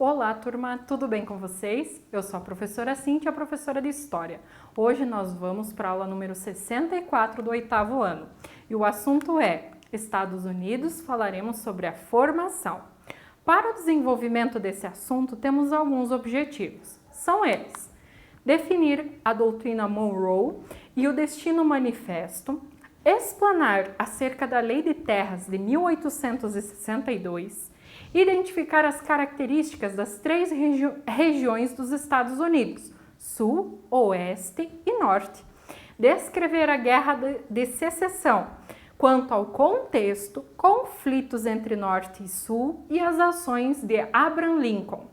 Olá, turma, tudo bem com vocês? Eu sou a professora Cíntia, professora de História. Hoje nós vamos para a aula número 64 do 8º ano. E o assunto é Estados Unidos, falaremos sobre a formação. Para o desenvolvimento desse assunto, temos alguns objetivos. São eles: definir a doutrina Monroe e o Destino Manifesto, explanar acerca da Lei de Terras de 1862, identificar as características das três regiões dos Estados Unidos, Sul, Oeste e Norte, descrever a Guerra de Secessão, quanto ao contexto, conflitos entre Norte e Sul e as ações de Abraham Lincoln,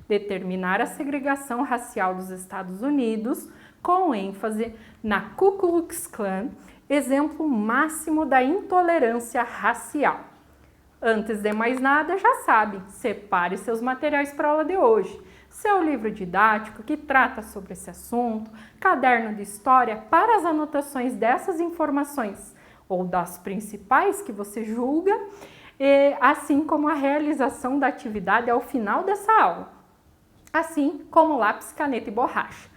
determinar a segregação racial dos Estados Unidos, com ênfase na Ku Klux Klan, exemplo máximo da intolerância racial. Antes de mais nada, já sabe, separe seus materiais para a aula de hoje. Seu livro didático que trata sobre esse assunto, caderno de história para as anotações dessas informações ou das principais que você julga, assim como a realização da atividade ao final dessa aula, assim como lápis, caneta e borracha.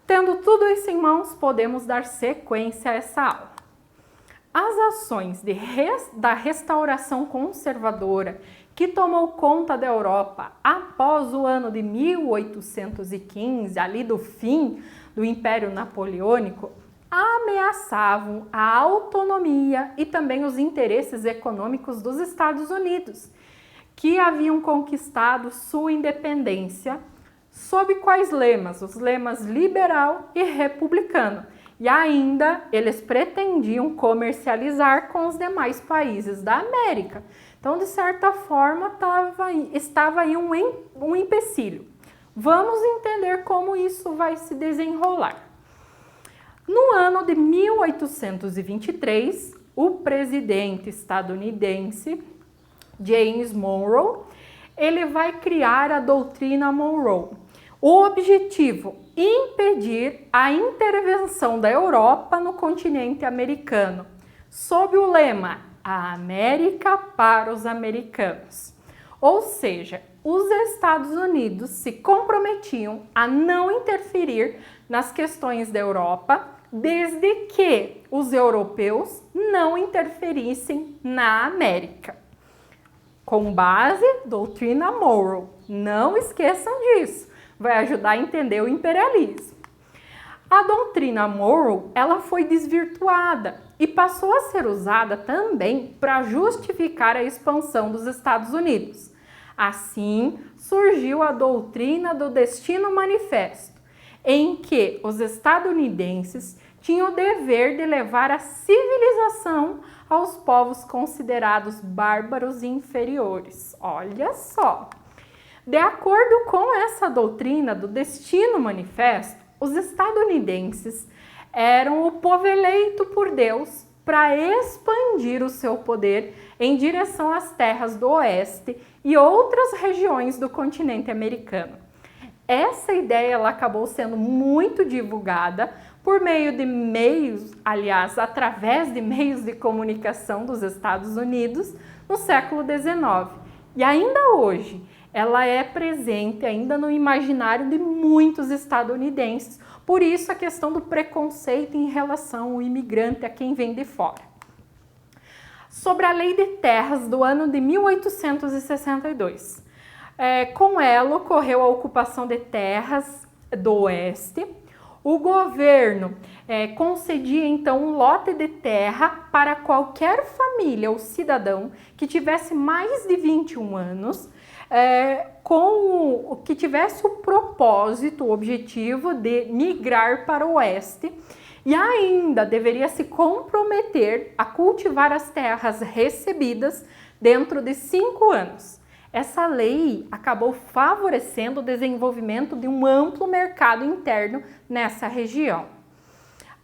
Tendo tudo isso em mãos, podemos dar sequência a essa aula. As ações da restauração conservadora que tomou conta da Europa após o ano de 1815, ali do fim do Império Napoleônico, ameaçavam a autonomia e também os interesses econômicos dos Estados Unidos, que haviam conquistado sua independência sob quais lemas? Os lemas liberal e republicano. E ainda eles pretendiam comercializar com os demais países da América. Então, de certa forma, estava aí um empecilho. Vamos entender como isso vai se desenrolar. No ano de 1823, o presidente estadunidense James Monroe, ele vai criar a doutrina Monroe. O objetivo: impedir a intervenção da Europa no continente americano, sob o lema A América para os Americanos. Ou seja, os Estados Unidos se comprometiam a não interferir nas questões da Europa, desde que os europeus não interferissem na América. Com base doutrina Monroe, não esqueçam disso. Vai ajudar a entender o imperialismo. A doutrina Monroe, ela foi desvirtuada e passou a ser usada também para justificar a expansão dos Estados Unidos. Assim, surgiu a doutrina do Destino Manifesto, em que os estadunidenses tinham o dever de levar a civilização aos povos considerados bárbaros e inferiores. Olha só! De acordo com essa doutrina do Destino Manifesto, os estadunidenses eram o povo eleito por Deus para expandir o seu poder em direção às terras do Oeste e outras regiões do continente americano. Essa ideia ela acabou sendo muito divulgada por meio de através de meios de comunicação dos Estados Unidos no século XIX. E ainda hoje, ela é presente ainda no imaginário de muitos estadunidenses. Por isso, a questão do preconceito em relação ao imigrante, a quem vem de fora. Sobre a Lei de Terras do ano de 1862. Com ela, ocorreu a ocupação de terras do Oeste. O governo concedia, então, um lote de terra para qualquer família ou cidadão que tivesse mais de 21 anos, que tivesse o propósito, o objetivo de migrar para o Oeste, e ainda deveria se comprometer a cultivar as terras recebidas dentro de 5 anos. Essa lei acabou favorecendo o desenvolvimento de um amplo mercado interno nessa região.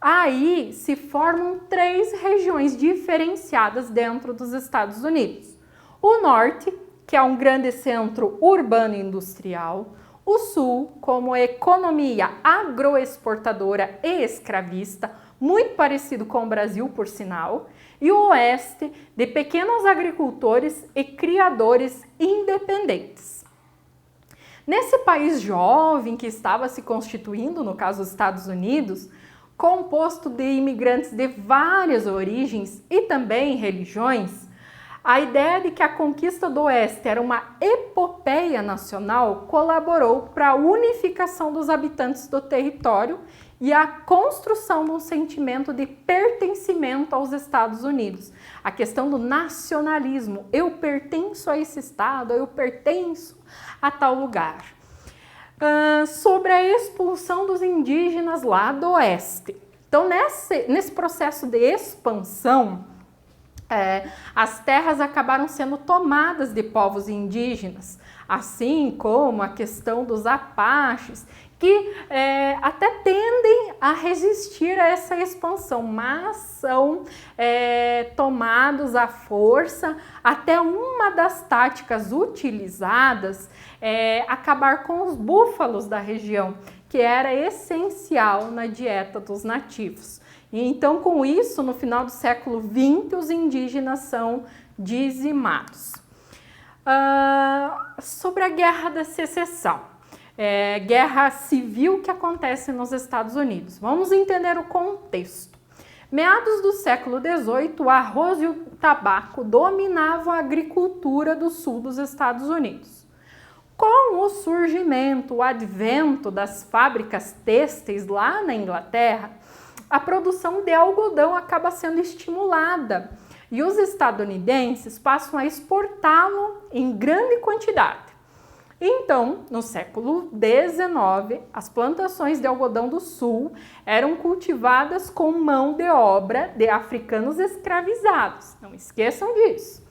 Aí se formam 3 regiões diferenciadas dentro dos Estados Unidos. O Norte, que é um grande centro urbano e industrial. O Sul, como economia agroexportadora e escravista, muito parecido com o Brasil, por sinal. E o Oeste, de pequenos agricultores e criadores independentes. Nesse país jovem que estava se constituindo, no caso os Estados Unidos, composto de imigrantes de várias origens e também religiões, a ideia de que a conquista do Oeste era uma epopeia nacional colaborou para a unificação dos habitantes do território e a construção de um sentimento de pertencimento aos Estados Unidos. A questão do nacionalismo, eu pertenço a esse estado, eu pertenço a tal lugar. Sobre a expulsão dos indígenas lá do Oeste. Então, nesse processo de expansão, as terras acabaram sendo tomadas de povos indígenas, assim como a questão dos apaches, que até tendem a resistir a essa expansão, mas são tomados à força. Até uma das táticas utilizadas é acabar com os búfalos da região, que era essencial na dieta dos nativos. E então, com isso, no final do século XX, os indígenas são dizimados. Sobre a Guerra da Secessão, guerra civil que acontece nos Estados Unidos. Vamos entender o contexto. Meados do século XVIII, o arroz e o tabaco dominavam a agricultura do sul dos Estados Unidos. Com o surgimento, o advento das fábricas têxteis lá na Inglaterra, a produção de algodão acaba sendo estimulada e os estadunidenses passam a exportá-lo em grande quantidade. Então, no século XIX, as plantações de algodão do sul eram cultivadas com mão de obra de africanos escravizados. Não esqueçam disso.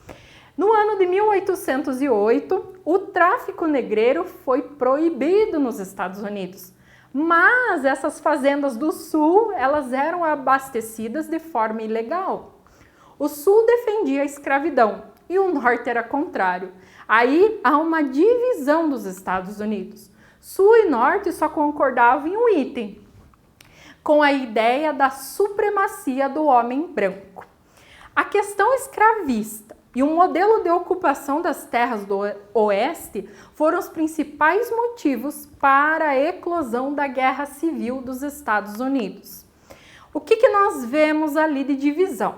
No ano de 1808, o tráfico negreiro foi proibido nos Estados Unidos. Mas essas fazendas do sul, elas eram abastecidas de forma ilegal. O sul defendia a escravidão e o norte era contrário. Aí há uma divisão dos Estados Unidos. Sul e norte só concordavam em um item, com a ideia da supremacia do homem branco. A questão escravista e o modelo de ocupação das terras do Oeste foram os principais motivos para a eclosão da Guerra Civil dos Estados Unidos. O que nós vemos ali de divisão?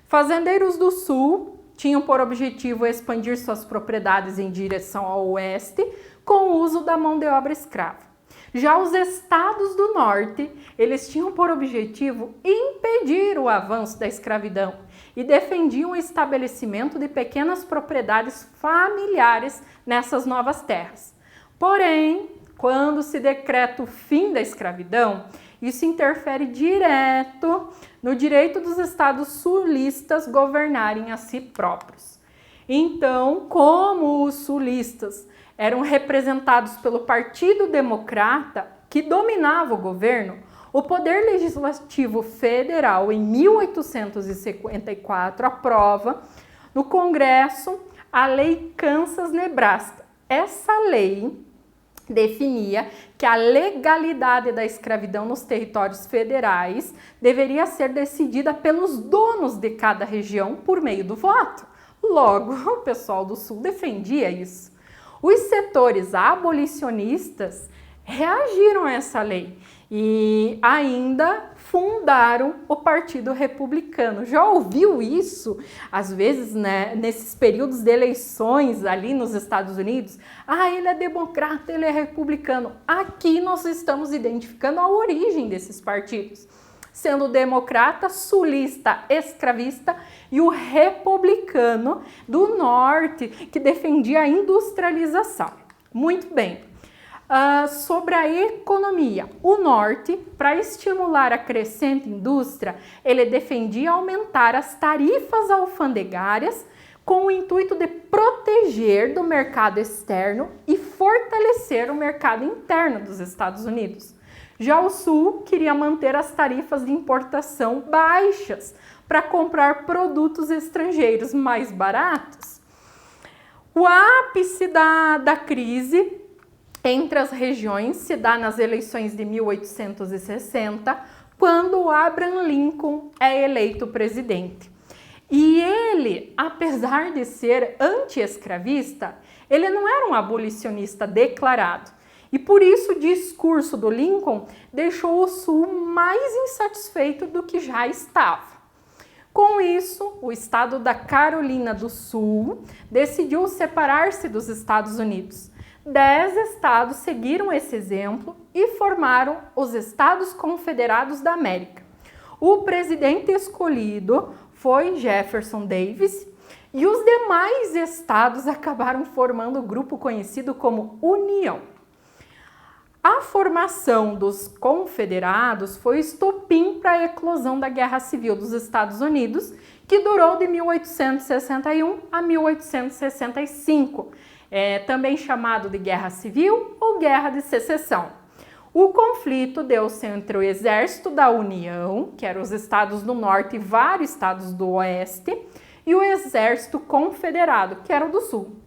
Fazendeiros do Sul tinham por objetivo expandir suas propriedades em direção ao Oeste com o uso da mão de obra escrava. Já os estados do Norte, eles tinham por objetivo impedir o avanço da escravidão e defendiam o estabelecimento de pequenas propriedades familiares nessas novas terras. Porém, quando se decreta o fim da escravidão, isso interfere direto no direito dos estados sulistas governarem a si próprios. Então, como os sulistas eram representados pelo Partido Democrata, que dominava o governo, o Poder Legislativo Federal, em 1854, aprova no Congresso a Lei Kansas-Nebraska. Essa lei definia que a legalidade da escravidão nos territórios federais deveria ser decidida pelos donos de cada região por meio do voto. Logo, o pessoal do Sul defendia isso. Os setores abolicionistas reagiram a essa lei e ainda fundaram o Partido Republicano. Já ouviu isso? Às vezes, né, nesses períodos de eleições ali nos Estados Unidos, ele é democrata, ele é republicano. Aqui nós estamos identificando a origem desses partidos, sendo o democrata, sulista, escravista e o republicano do norte, que defendia a industrialização. Muito bem. Sobre a economia, o norte, para estimular a crescente indústria, ele defendia aumentar as tarifas alfandegárias com o intuito de proteger do mercado externo e fortalecer o mercado interno dos Estados Unidos. Já o sul queria manter as tarifas de importação baixas para comprar produtos estrangeiros mais baratos. O ápice da crise entre as regiões se dá nas eleições de 1860, quando Abraham Lincoln é eleito presidente. E ele, apesar de ser anti-escravista, ele não era um abolicionista declarado. E por isso o discurso do Lincoln deixou o Sul mais insatisfeito do que já estava. Com isso, o estado da Carolina do Sul decidiu separar-se dos Estados Unidos. 10 estados seguiram esse exemplo e formaram os Estados Confederados da América. O presidente escolhido foi Jefferson Davis e os demais estados acabaram formando o grupo conhecido como União. A formação dos confederados foi estopim para a eclosão da Guerra Civil dos Estados Unidos, que durou de 1861 a 1865, também chamado de Guerra Civil ou Guerra de Secessão. O conflito deu-se entre o Exército da União, que eram os estados do Norte e vários estados do Oeste, e o Exército Confederado, que era o do Sul.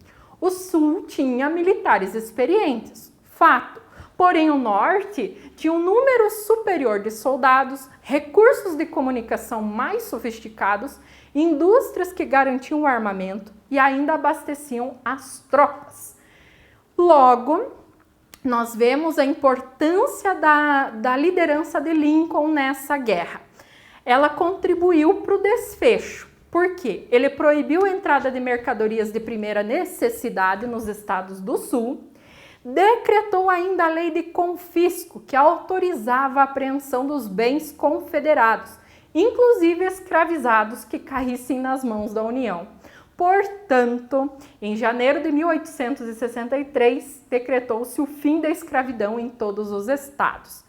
O Sul tinha militares experientes, fato. Porém, o Norte tinha um número superior de soldados, recursos de comunicação mais sofisticados, indústrias que garantiam o armamento e ainda abasteciam as tropas. Logo, nós vemos a importância da liderança de Lincoln nessa guerra. Ela contribuiu para o desfecho. Por quê? Ele proibiu a entrada de mercadorias de primeira necessidade nos estados do Sul, decretou ainda a lei de confisco, que autorizava a apreensão dos bens confederados, inclusive escravizados que caíssem nas mãos da União. Portanto, em janeiro de 1863, decretou-se o fim da escravidão em todos os estados.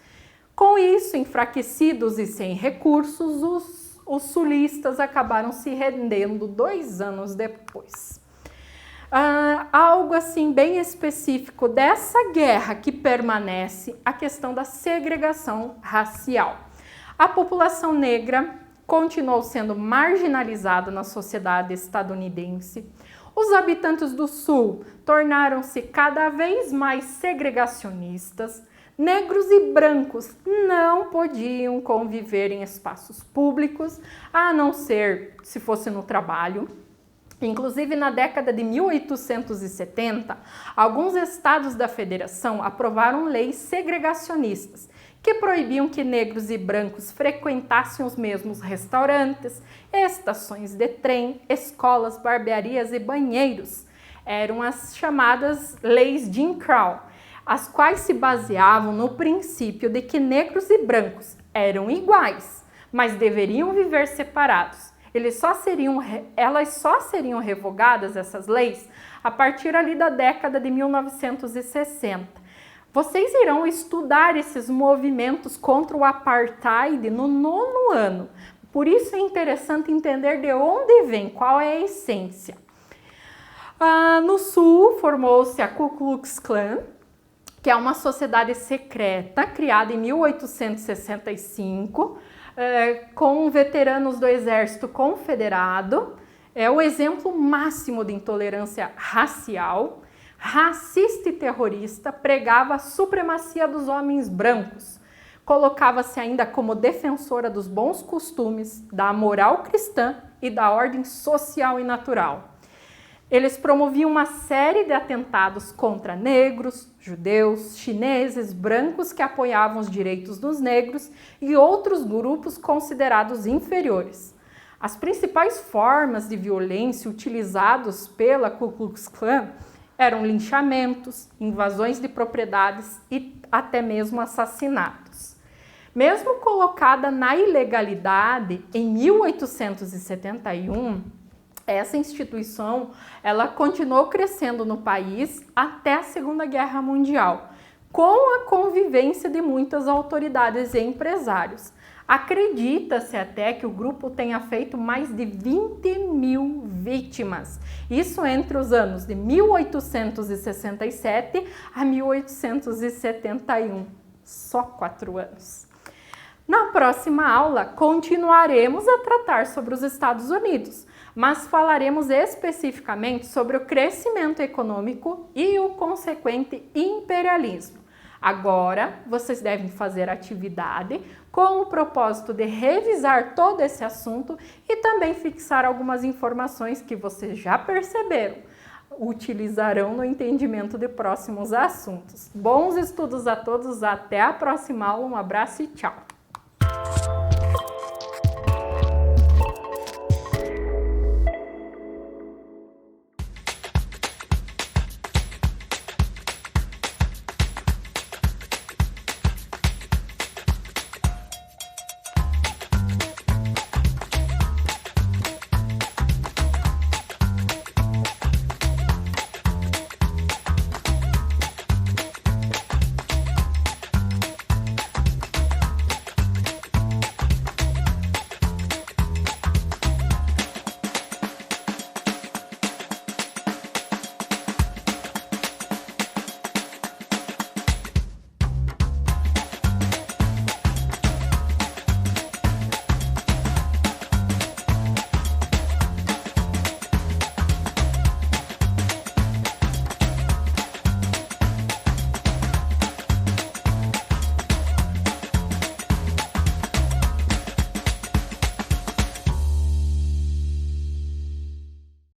Com isso, enfraquecidos e sem recursos, os sulistas acabaram se rendendo 2 anos depois. Algo assim bem específico dessa guerra que permanece, a questão da segregação racial. A população negra continuou sendo marginalizada na sociedade estadunidense. Os habitantes do Sul tornaram-se cada vez mais segregacionistas. Negros e brancos não podiam conviver em espaços públicos, a não ser se fosse no trabalho. Inclusive, na década de 1870, alguns estados da federação aprovaram leis segregacionistas que proibiam que negros e brancos frequentassem os mesmos restaurantes, estações de trem, escolas, barbearias e banheiros. Eram as chamadas leis Jim Crow, as quais se baseavam no princípio de que negros e brancos eram iguais, mas deveriam viver separados. Elas só seriam revogadas, essas leis, a partir ali da década de 1960. Vocês irão estudar esses movimentos contra o apartheid no 9º ano. Por isso é interessante entender de onde vem, qual é a essência. No Sul, formou-se a Ku Klux Klan, que é uma sociedade secreta criada em 1865, com veteranos do Exército Confederado. É o exemplo máximo de intolerância racial, racista e terrorista, pregava a supremacia dos homens brancos, colocava-se ainda como defensora dos bons costumes, da moral cristã e da ordem social e natural. Eles promoviam uma série de atentados contra negros, judeus, chineses, brancos que apoiavam os direitos dos negros e outros grupos considerados inferiores. As principais formas de violência utilizadas pela Ku Klux Klan eram linchamentos, invasões de propriedades e até mesmo assassinatos. Mesmo colocada na ilegalidade em 1871, essa instituição ela continuou crescendo no país até a Segunda Guerra Mundial, com a convivência de muitas autoridades e empresários. Acredita-se até que o grupo tenha feito mais de 20.000 vítimas, isso entre os anos de 1867 a 1871, só 4 anos. Na próxima aula, continuaremos a tratar sobre os Estados Unidos, mas falaremos especificamente sobre o crescimento econômico e o consequente imperialismo. Agora, vocês devem fazer a atividade com o propósito de revisar todo esse assunto e também fixar algumas informações que vocês já perceberam, utilizarão no entendimento de próximos assuntos. Bons estudos a todos, até a próxima aula, um abraço e tchau!